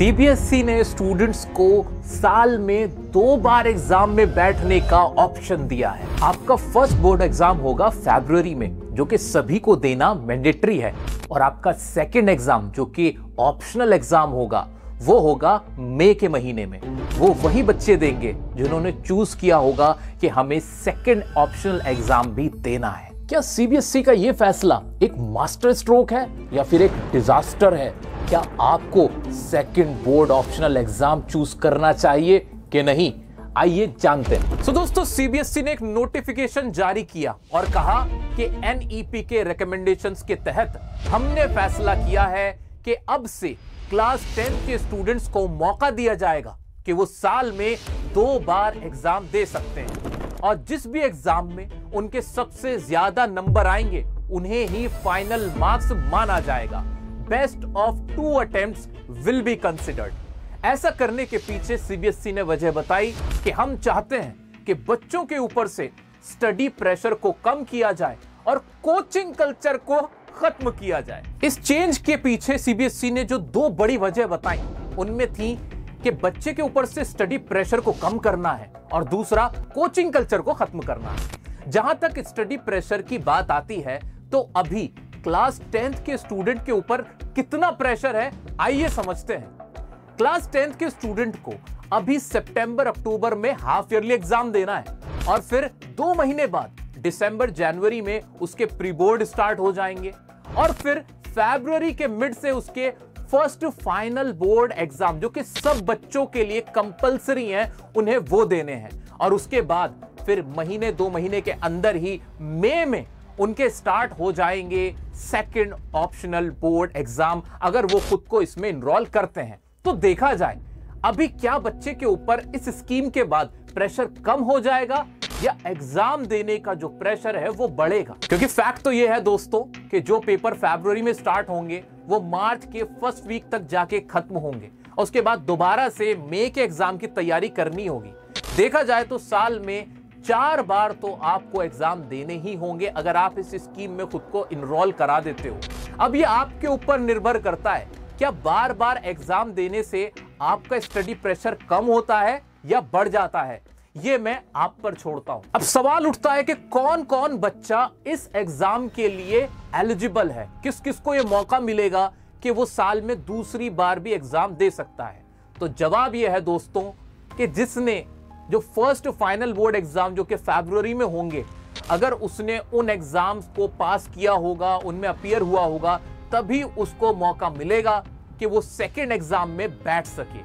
CBSE ने students को साल में 2 बार एग्जाम में बैठने का ऑप्शन दिया है। आपका फर्स्ट बोर्ड एग्जाम होगा फरवरी में, जो कि सभी को देना मैंडेटरी है, और आपका सेकंड एग्जाम जो कि ऑप्शनल एग्जाम होगा वो होगा मई के महीने में। वो वही बच्चे देंगे जिन्होंने चूज किया होगा कि हमें सेकंड ऑप्शनल एग्जाम भी देना है। क्या सीबीएसई का यह फैसला एक मास्टर स्ट्रोक है या फिर एक डिजास्टर है? क्या आपको second board optional exam choose करना चाहिए कि नहीं? आइए जानते हैं। तो दोस्तों, सीबीएसई ने एक नोटिफिकेशन जारी किया और कहा कि एनईपी के रिकमेंडेशंस के तहत हमने फैसला किया है कि अब से क्लास 10 के स्टूडेंट्स को मौका दिया जाएगा कि वो साल में 2 बार एग्जाम दे सकते हैं, और जिस भी एग्जाम में उनके सबसे ज्यादा नंबर आएंगे उन्हें ही फाइनल मार्क्स माना जाएगा। Best of 2 attempts will be considered. ऐसा करने के पीछे सीबीएसई ने वजह बताई कि हम चाहते हैं कि बच्चों के ऊपर से स्टडी प्रेशर को कम किया जाए और कोचिंग कल्चर को खत्म किया जाए। इस चेंज के पीछे सीबीएसई ने जो 2 बड़ी वजह बताई उनमें थी कि बच्चे के ऊपर से स्टडी प्रेशर को कम करना है और दूसरा कोचिंग कल्चर को खत्म करना है। जहां तक स्टडी प्रेशर की बात आती है तो अभी क्लास 10th के स्टूडेंट के ऊपर कितना प्रेशर है आइए समझते हैं। क्लास 10th के स्टूडेंट को अभी सितंबर अक्टूबर में हाफ ईयरली एग्जाम देना है और फिर 2 महीने बाद दिसंबर जनवरी में उसके प्री बोर्ड स्टार्ट हो जाएंगे और फिर फरवरी के मिड से उसके फर्स्ट फाइनल बोर्ड एग्जाम जो कि सब बच्चों के लिए कंपलसरी हैं उन्हें वो देने हैं, और उसके बाद फिर महीने 2 महीने के अंदर ही मई में उनके स्टार्ट हो जाएंगे सेकंड ऑप्शनल बोर्ड एग्जाम, अगर वो खुद को इसमें इनरोल करते हैं। तो देखा जाए अभी क्या बच्चे के ऊपर इस स्कीम के बाद प्रेशर कम हो जाएगा या एग्जाम देने का जो प्रेशर है वो बढ़ेगा। क्योंकि फैक्ट तो ये है दोस्तों कि जो पेपर फरवरी में स्टार्ट होंगे वो मार्च के फर्स्ट वीक तक जाके खत्म होंगे और उसके बाद दोबारा से मई के एग्जाम की तैयारी करनी होगी। देखा जाए तो साल में 4 बार तो आपको एग्जाम देने ही होंगे अगर आप इस स्कीम में खुद को इनरोल करा देते हो। अब ये आपके ऊपर निर्भर करता है, क्या बार बार एग्जाम देने से आपका स्टडी प्रेशर कम होता है या बढ़ जाता है, ये मैं आप पर छोड़ता हूं। अब सवाल उठता है कि कौन कौन बच्चा इस एग्जाम के लिए एलिजिबल है, किस किस को यह मौका मिलेगा कि वो साल में दूसरी बार भी एग्जाम दे सकता है। तो जवाब यह है दोस्तों कि जिसने जो फर्स्ट फाइनल बोर्ड एग्जाम जो कि फरवरी में होंगे, अगर उसने उन एग्जाम्स को पास किया होगा, उनमें अपीयर हुआ होगा, तभी उसको मौका मिलेगा कि वो सेकंड एग्जाम में बैठ सके।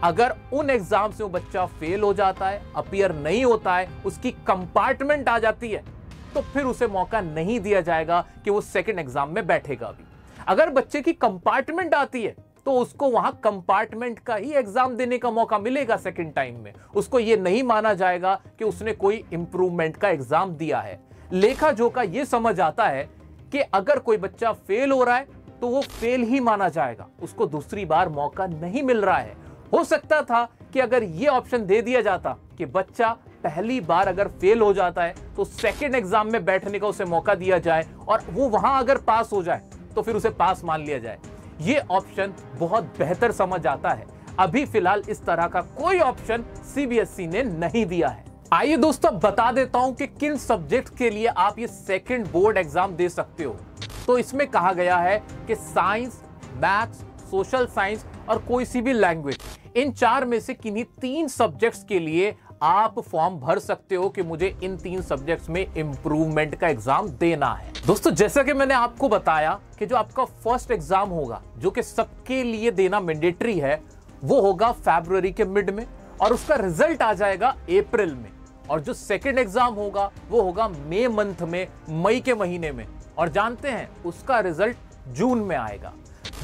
अगर उन एग्जाम से वो बच्चा फेल हो जाता है, अपीयर नहीं होता है, उसकी कंपार्टमेंट आ जाती है, तो फिर उसे मौका नहीं दिया जाएगा कि वो सेकंड एग्जाम में बैठेगा भी। अगर बच्चे की कंपार्टमेंट आती है तो उसको वहां कंपार्टमेंट का ही एग्जाम देने का मौका मिलेगा सेकंड टाइम में। उसको ये नहीं माना जाएगा कि उसने कोई इंप्रूवमेंट का एग्जाम दिया है। लेखा जोखा ये समझ आता है कि अगर कोई बच्चा फेल हो रहा है तो वो फेल ही माना जाएगा, उसको दूसरी बार मौका नहीं मिल रहा है। हो सकता था कि अगर ये ऑप्शन दे दिया जाता कि बच्चा पहली बार अगर फेल हो जाता है तो सेकंड एग्जाम में बैठने का उसे मौका दिया जाए और वो वहां अगर पास हो जाए तो फिर उसे पास मान लिया जाए। ये ऑप्शन बहुत बेहतर समझ आता है। अभी फिलहाल इस तरह का कोई ऑप्शन सीबीएसई ने नहीं दिया है। आइए दोस्तों बता देता हूं कि किन सब्जेक्ट के लिए आप ये सेकंड बोर्ड एग्जाम दे सकते हो। तो इसमें कहा गया है कि साइंस, मैथ्स, सोशल साइंस और कोई सी भी लैंग्वेज, इन 4 में से किन्हीं 3 सब्जेक्ट्स के लिए आप फॉर्म भर सकते हो कि मुझे इन 3 सब्जेक्ट्स में इंप्रूवमेंट का एग्जाम देना है। दोस्तों, जैसा कि मैंने आपको बताया कि जो आपका फर्स्ट एग्जाम होगा जो कि सबके लिए देना मैंडेटरी है, वो होगा फरवरी के मिड में और उसका रिजल्ट आ जाएगा अप्रैल में, और जो सेकंड एग्जाम होगा वो होगा मई मंथ में, मई के महीने में, और जानते हैं उसका रिजल्ट जून में आएगा।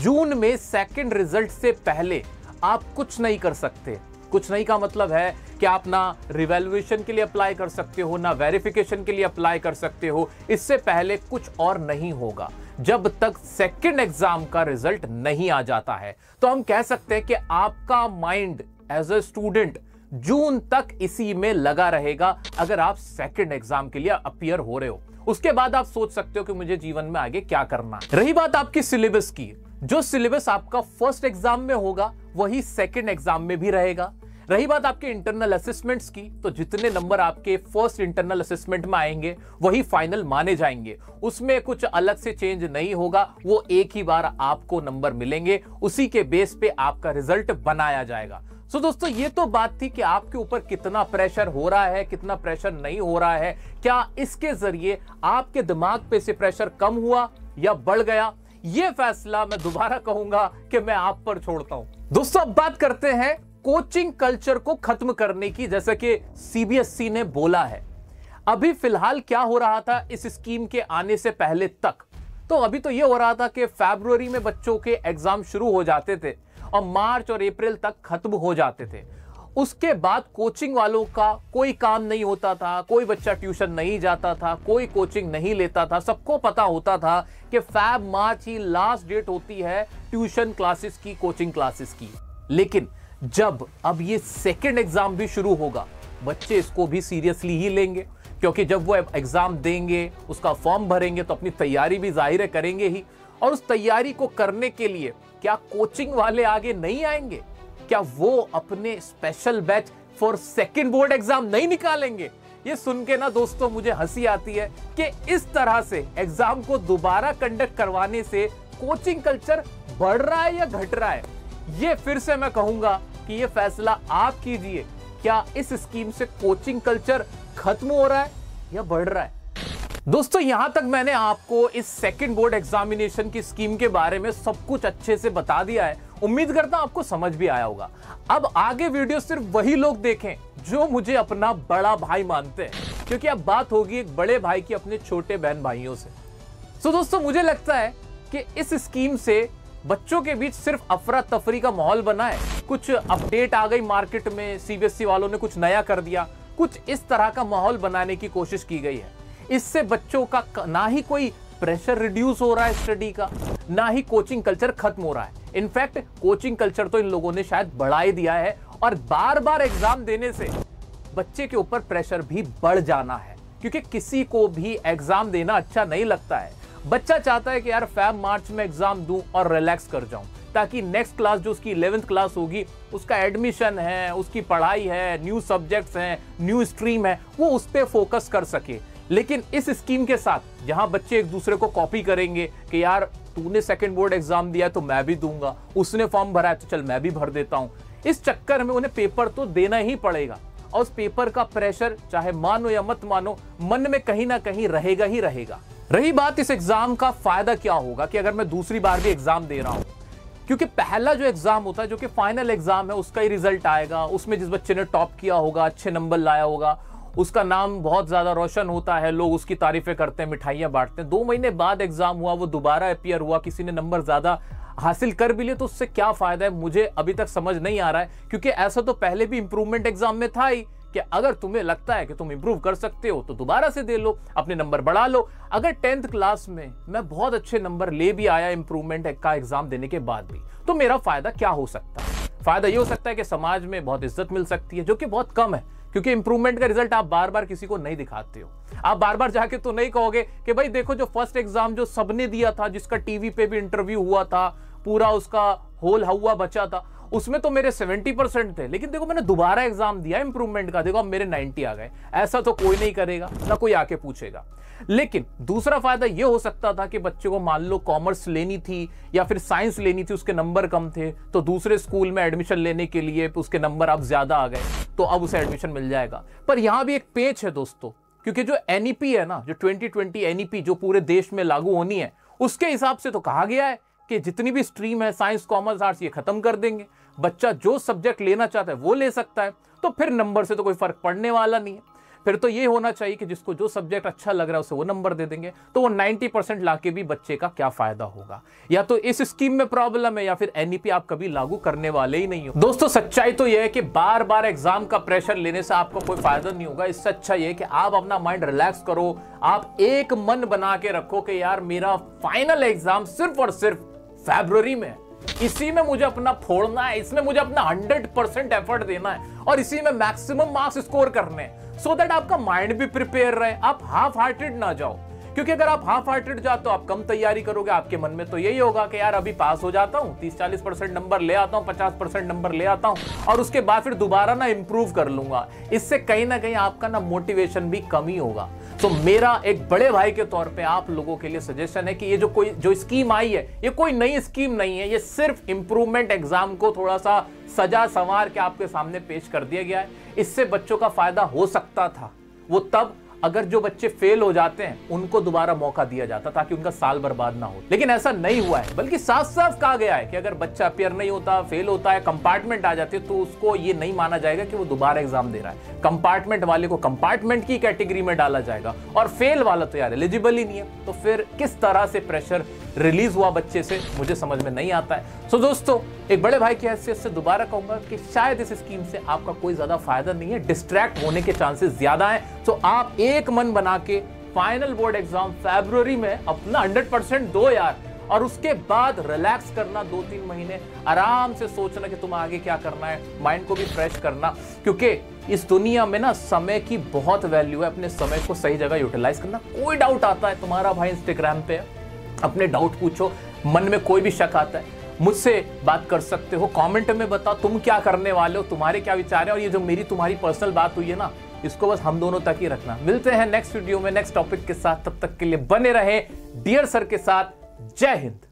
जून में सेकंड रिजल्ट से पहले आप कुछ नहीं कर सकते। कुछ नहीं का मतलब है कि आप ना रिवैल्यूएशन के लिए अप्लाई कर सकते हो, ना वेरिफिकेशन के लिए अप्लाई कर सकते हो। इससे पहले कुछ और नहीं होगा जब तक सेकंड एग्जाम का रिजल्ट नहीं आ जाता है। तो हम कह सकते हैं कि आपका माइंड एज अ स्टूडेंट जून तक इसी में लगा रहेगा अगर आप सेकंड एग्जाम के लिए अपीयर हो रहे हो। उसके बाद आप सोच सकते हो कि मुझे जीवन में आगे क्या करना है। रही बात आपकी सिलेबस की, जो सिलेबस आपका फर्स्ट एग्जाम में होगा वही सेकंड एग्जाम में भी रहेगा। रही बात आपके इंटरनल असेसमेंट्स की, तो जितने नंबर आपके फर्स्ट इंटरनल असेसमेंट में आएंगे वही फाइनल माने जाएंगे, उसमें कुछ अलग से चेंज नहीं होगा। वो एक ही बार आपको नंबर मिलेंगे, उसी के बेस पे आपका रिजल्ट बनाया जाएगा। सो दोस्तों, ये तो बात थी कि आपके ऊपर कितना प्रेशर हो रहा है, कितना प्रेशर नहीं हो रहा है, क्या इसके जरिए आपके दिमाग पे से प्रेशर कम हुआ या बढ़ गया, ये फैसला मैं दोबारा कहूंगा कि मैं आप पर छोड़ता हूं। दोस्तों, अब बात करते हैं कोचिंग कल्चर को खत्म करने की, जैसा कि सीबीएसई ने बोला है। अभी फिलहाल क्या हो रहा था इस स्कीम के आने से पहले तक, तो अभी तो यह हो रहा था कि फरवरी में बच्चों के एग्जाम शुरू हो जाते थे और मार्च और अप्रैल तक खत्म हो जाते थे। उसके बाद कोचिंग वालों का कोई काम नहीं होता था, कोई बच्चा ट्यूशन नहीं जाता था, कोई कोचिंग नहीं लेता था। सबको पता होता था कि फैब मार्च ही लास्ट डेट होती है ट्यूशन क्लासेस की, कोचिंग क्लासेस की। लेकिन जब अब ये सेकंड एग्जाम भी शुरू होगा, बच्चे इसको भी सीरियसली ही लेंगे, क्योंकि जब वो एग्जाम देंगे, उसका फॉर्म भरेंगे, तो अपनी तैयारी भी जाहिर करेंगे ही। और उस तैयारी को करने के लिए क्या कोचिंग वाले आगे नहीं आएंगे? क्या वो अपने special batch for second board exam नहीं निकालेंगे? ये सुन के ना दोस्तों मुझे हंसी आती है कि इस तरह से एग्जाम को दोबारा कंडक्ट करवाने से कोचिंग कल्चर बढ़ रहा है या घट रहा है। ये फिर से मैं कहूंगा कि ये फैसला आप कीजिए, क्या इस स्कीम से कोचिंग कल्चर खत्म हो रहा है या बढ़ रहा है? दोस्तों, यहां तक मैंने आपको इस सेकंड बोर्ड एग्जामिनेशन की स्कीम के बारे में सब कुछ अच्छे से बता दिया है। उम्मीद करता हूं आपको समझ भी आया होगा। अब आगे वीडियो सिर्फ वही लोग देखें जो मुझे अपना बड़ा भाई मानते हैं, क्योंकि अब बात होगी एक बड़े भाई की अपने छोटे बहन भाइयों से। तो दोस्तों, मुझे लगता है कि इस स्कीम से बच्चों के बीच सिर्फ अफरा तफरी का माहौल बना है। कुछ अपडेट आ गई मार्केट में, सीबीएसई वालों ने कुछ नया कर दिया, कुछ इस तरह का माहौल बनाने की कोशिश की गई है। इससे बच्चों का ना ही कोई प्रेशर रिड्यूस हो रहा है स्टडी का, ना ही कोचिंग कल्चर खत्म हो रहा है। इनफैक्ट कोचिंग कल्चर तो इन लोगों ने शायद बढ़ा ही दिया है, और बार बार एग्जाम देने से बच्चे के ऊपर प्रेशर भी बढ़ जाना है, क्योंकि किसी को भी एग्जाम देना अच्छा नहीं लगता है। बच्चा चाहता है कि यार फैब मार्च में एग्जाम दूं और रिलैक्स कर जाऊं, ताकि नेक्स्ट क्लास जो उसकी 11th क्लास होगी, उसका एडमिशन है, उसकी पढ़ाई है, न्यू सब्जेक्ट्स हैं, न्यू स्ट्रीम है, वो उस पर फोकस कर सके। लेकिन इस स्कीम के साथ जहां बच्चे एक दूसरे को कॉपी करेंगे कि यार तूने सेकंड बोर्ड एग्जाम दिया है तो मैं भी दूंगा, उसने फॉर्म भरा है तो चल मैं भी भर देता हूं, इस चक्कर में उन्हें पेपर तो देना ही पड़ेगा। और उस पेपर का प्रेशर चाहे मानो या मत मानो, मन में कहीं ना कहीं रहेगा ही रहेगा। रही बात इस एग्जाम का फायदा क्या होगा कि अगर मैं दूसरी बार भी एग्जाम दे रहा हूं, क्योंकि पहला जो एग्जाम होता है, जो कि फाइनल एग्जाम है, उसका ही रिजल्ट आएगा। उसमें जिस बच्चे ने टॉप किया होगा, अच्छे नंबर लाया होगा, उसका नाम बहुत ज्यादा रोशन होता है, लोग उसकी तारीफें करते हैं, मिठाइयां बांटते हैं। 2 महीने बाद एग्जाम हुआ, वो दोबारा अपीयर हुआ, किसी ने नंबर ज्यादा हासिल कर भी लिए, तो उससे क्या फायदा है, मुझे अभी तक समझ नहीं आ रहा है। क्योंकि ऐसा तो पहले भी इंप्रूवमेंट एग्जाम में था ही कि अगर तुम्हें लगता है कि तुम इंप्रूव कर सकते हो तो दोबारा से दे लो, अपने नंबर बढ़ा लो। अगर 10th क्लास में मैं बहुत अच्छे नंबर ले भी आया इंप्रूवमेंट का एग्जाम देने के बाद भी, तो मेरा फायदा क्या हो सकता है? फायदा ये हो सकता है कि समाज में बहुत इज्जत मिल सकती है, जो कि बहुत कम है, क्योंकि इंप्रूवमेंट का रिजल्ट आप बार बार किसी को नहीं दिखाते हो। आप बार बार जाके तो नहीं कहोगे कि भाई देखो जो फर्स्ट एग्जाम जो सबने दिया था, जिसका टीवी पे भी इंटरव्यू हुआ था, पूरा उसका होल हवा बचा था, उसमें तो मेरे 70% थे, लेकिन देखो मैंने दोबारा एग्जाम दिया इंप्रूवमेंट का, देखो अब मेरे 90 आ गए। ऐसा तो कोई नहीं करेगा, ना कोई आके पूछेगा। लेकिन दूसरा फायदा यह हो सकता था कि बच्चे को मान लो कॉमर्स लेनी थी या फिर साइंस लेनी थी, उसके नंबर कम थे, तो दूसरे स्कूल में एडमिशन लेने के लिए उसके नंबर अब ज्यादा आ गए, तो अब उसे एडमिशन मिल जाएगा। पर यहां भी एक पेच है दोस्तों, क्योंकि जो एनईपी है ना, जो 2020 एनईपी जो पूरे देश में लागू होनी है, उसके हिसाब से तो कहा गया है कि जितनी भी स्ट्रीम है, साइंस कॉमर्स आर्ट्स, ये खत्म कर देंगे। बच्चा जो सब्जेक्ट लेना चाहता है वो ले सकता है, तो फिर नंबर से तो कोई फर्क पड़ने वाला नहीं है। फिर तो ये होना चाहिए कि जिसको जो सब्जेक्ट अच्छा लग रहा है उसे वो नंबर दे देंगे, तो वो 90% लाके भी बच्चे का क्या फायदा होगा? या तो इस स्कीम में प्रॉब्लम है या फिर एनईपी आप कभी लागू करने वाले ही नहीं हो। दोस्तों, सच्चाई तो यह है कि बार बार एग्जाम का प्रेशर लेने से आपको कोई फायदा नहीं होगा। इससे अच्छा यह है कि आप अपना माइंड रिलैक्स करो, आप एक मन बना के रखो कि यार मेरा फाइनल एग्जाम सिर्फ और सिर्फ फरवरी में है, इसी में मुझे अपना फोड़ना है, इसमें मुझे अपना 100% एफर्ट देना है और इसी में मैक्सिमम मार्क्स स्कोर करने हैं, सो दैट आपका माइंड भी प्रिपेयर रहे, आप हाफ हार्टेड ना जाओ। क्योंकि अगर आप हाफ हार्टेड जाते हो, आप कम तैयारी करोगे, आपके मन में तो यही होगा कि यार अभी पास हो जाता हूं, 30-40% नंबर ले आता हूं, 50% नंबर ले आता हूं और उसके बाद फिर दोबारा ना इंप्रूव कर लूंगा। इससे कहीं ना कहीं आपका ना मोटिवेशन भी कम ही होगा। तो मेरा एक बड़े भाई के तौर पे आप लोगों के लिए सजेशन है कि ये जो स्कीम आई है, ये कोई नई स्कीम नहीं है, ये सिर्फ इंप्रूवमेंट एग्जाम को थोड़ा सा सजा संवार के आपके सामने पेश कर दिया गया है। इससे बच्चों का फायदा हो सकता था वो तब अगर जो बच्चे फेल हो जाते हैं उनको दोबारा मौका दिया जाता ताकि उनका साल बर्बाद ना हो, लेकिन ऐसा नहीं हुआ है। बल्कि साफ साफ कहा गया है कि अगर बच्चा अपियर नहीं होता, फेल होता है, कंपार्टमेंट आ जाती है, तो उसको ये नहीं माना जाएगा कि वो दोबारा एग्जाम दे रहा है। कंपार्टमेंट वाले को कंपार्टमेंट की कैटेगरी में डाला जाएगा और फेल वाला तो यार एलिजिबल ही नहीं है। तो फिर किस तरह से प्रेशर रिलीज हुआ बच्चे से, मुझे समझ में नहीं आता है। सो दोस्तों, एक बड़े भाई की हैसियत से दोबारा कहूंगा कि शायद इस स्कीम से आपका कोई ज्यादा फायदा नहीं है, डिस्ट्रैक्ट होने के चांसेस ज्यादा हैं। तो आप एक मन बना के फाइनल बोर्ड एग्जाम फरवरी में अपना 100% दो यार, और उसके बाद रिलैक्स करना 2-3 महीने, आराम से सोचना कि तुम आगे क्या करना है, माइंड को भी फ्रेश करना। क्योंकि इस दुनिया में ना समय की बहुत वैल्यू है, अपने समय को सही जगह यूटिलाइज करना। कोई डाउट आता है, तुम्हारा भाई इंस्टाग्राम पे अपने डाउट पूछो, मन में कोई भी शक आता है मुझसे बात कर सकते हो, कमेंट में बताओ तुम क्या करने वाले हो, तुम्हारे क्या विचार है। और ये जो मेरी तुम्हारी पर्सनल बात हुई है ना, इसको बस हम दोनों तक ही रखना। मिलते हैं नेक्स्ट वीडियो में नेक्स्ट टॉपिक के साथ, तब तक के लिए बने रहे डियर सर के साथ। जय हिंद।